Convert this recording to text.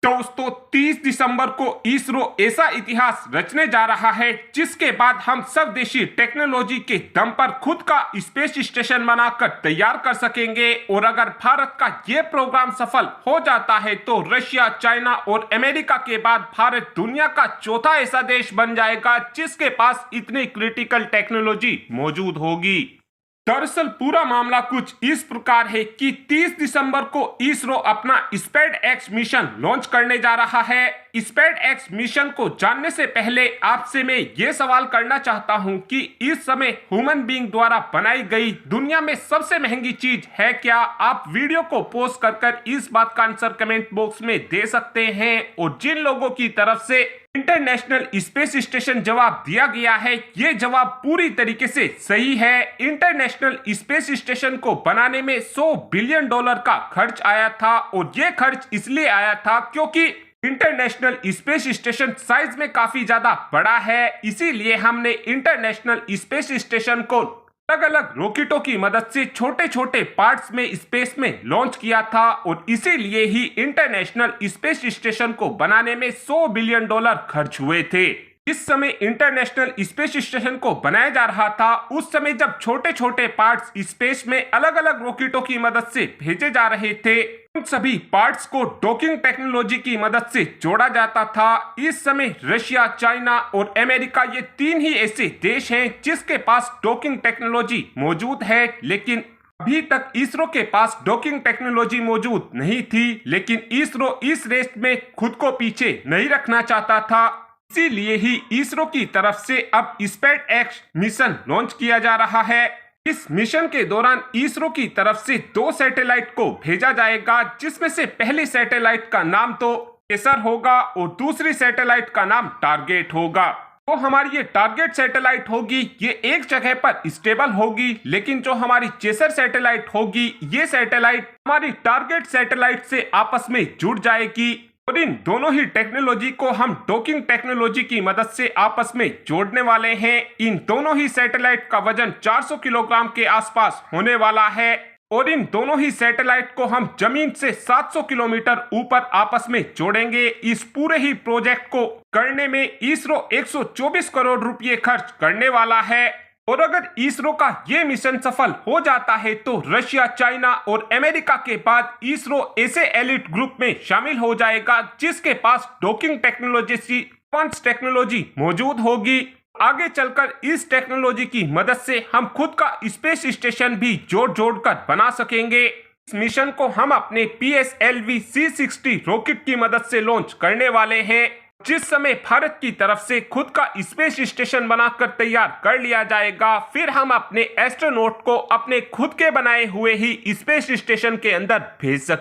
दोस्तों 30 दिसंबर को इसरो ऐसा इतिहास रचने जा रहा है जिसके बाद हम सब देशी टेक्नोलॉजी के दम पर खुद का स्पेस स्टेशन बनाकर तैयार कर सकेंगे। और अगर भारत का ये प्रोग्राम सफल हो जाता है तो रशिया, चाइना और अमेरिका के बाद भारत दुनिया का चौथा ऐसा देश बन जाएगा जिसके पास इतनी क्रिटिकल टेक्नोलॉजी मौजूद होगी। दरअसल पूरा मामला कुछ इस प्रकार है कि 30 दिसंबर को इसरो अपना स्पेड एक्स मिशन लॉन्च करने जा रहा है। स्पेड एक्स मिशन को जानने से पहले आपसे मैं ये सवाल करना चाहता हूँ कि इस समय ह्यूमन बीइंग द्वारा बनाई गई दुनिया में सबसे महंगी चीज है क्या? आप वीडियो को पॉज कर इस बात का आंसर कमेंट बॉक्स में दे सकते हैं। और जिन लोगों की तरफ से इंटरनेशनल स्पेस स्टेशन जवाब दिया गया है, ये जवाब पूरी तरीके से सही है। इंटरनेशनल स्पेस स्टेशन को बनाने में $100 बिलियन का खर्च आया था और ये खर्च इसलिए आया था क्योंकि इंटरनेशनल स्पेस स्टेशन साइज में काफी ज्यादा बड़ा है। इसीलिए हमने इंटरनेशनल स्पेस स्टेशन को अलग अलग रॉकेटों की मदद से छोटे छोटे पार्ट्स में स्पेस में लॉन्च किया था और इसीलिए ही इंटरनेशनल स्पेस स्टेशन को बनाने में $100 बिलियन खर्च हुए थे। इस समय इंटरनेशनल स्पेस स्टेशन को बनाया जा रहा था, उस समय जब छोटे छोटे पार्ट्स स्पेस में अलग अलग रॉकेटों की मदद से भेजे जा रहे थे, उन सभी पार्ट्स को डॉकिंग टेक्नोलॉजी की मदद से जोड़ा जाता था। इस समय रशिया, चाइना और अमेरिका ये तीन ही ऐसे देश हैं जिसके पास डॉकिंग टेक्नोलॉजी मौजूद है। लेकिन अभी तक इसरो के पास डॉकिंग टेक्नोलॉजी मौजूद नहीं थी, लेकिन इसरो इस रेस में खुद को पीछे नहीं रखना चाहता था। इसीलिए ही इसरो की तरफ से अब स्पेड एक्स मिशन लॉन्च किया जा रहा है। इस मिशन के दौरान इसरो की तरफ से 2 सैटेलाइट को भेजा जाएगा, जिसमें से पहली सैटेलाइट का नाम तो चेसर होगा और दूसरी सैटेलाइट का नाम टारगेट होगा। तो हमारी ये टारगेट सैटेलाइट होगी, ये एक जगह पर स्टेबल होगी, लेकिन जो हमारी चेसर सैटेलाइट होगी, ये सैटेलाइट हमारी टारगेट सैटेलाइट से आपस में जुड़ जाएगी। और इन दोनों ही टेक्नोलॉजी को हम डॉकिंग टेक्नोलॉजी की मदद से आपस में जोड़ने वाले हैं। इन दोनों ही सैटेलाइट का वजन 400 किलोग्राम के आसपास होने वाला है और इन दोनों ही सैटेलाइट को हम जमीन से 700 किलोमीटर ऊपर आपस में जोड़ेंगे। इस पूरे ही प्रोजेक्ट को करने में इसरो 124 करोड़ रुपए खर्च करने वाला है। और अगर इसरो का ये मिशन सफल हो जाता है तो रशिया, चाइना और अमेरिका के बाद इसरो ऐसे एलिट ग्रुप में शामिल हो जाएगा जिसके पास डॉकिंग टेक्नोलॉजी सी एडवांस टेक्नोलॉजी मौजूद होगी। आगे चलकर इस टेक्नोलॉजी की मदद से हम खुद का स्पेस स्टेशन भी जोड़ कर बना सकेंगे। इस मिशन को हम अपने PSLV C60 रॉकेट की मदद से लॉन्च करने वाले हैं। जिस समय भारत की तरफ से खुद का स्पेस स्टेशन बनाकर तैयार कर लिया जाएगा, फिर हम अपने एस्ट्रोनॉट को अपने खुद के बनाए हुए ही स्पेस स्टेशन के अंदर भेज सकते हैं।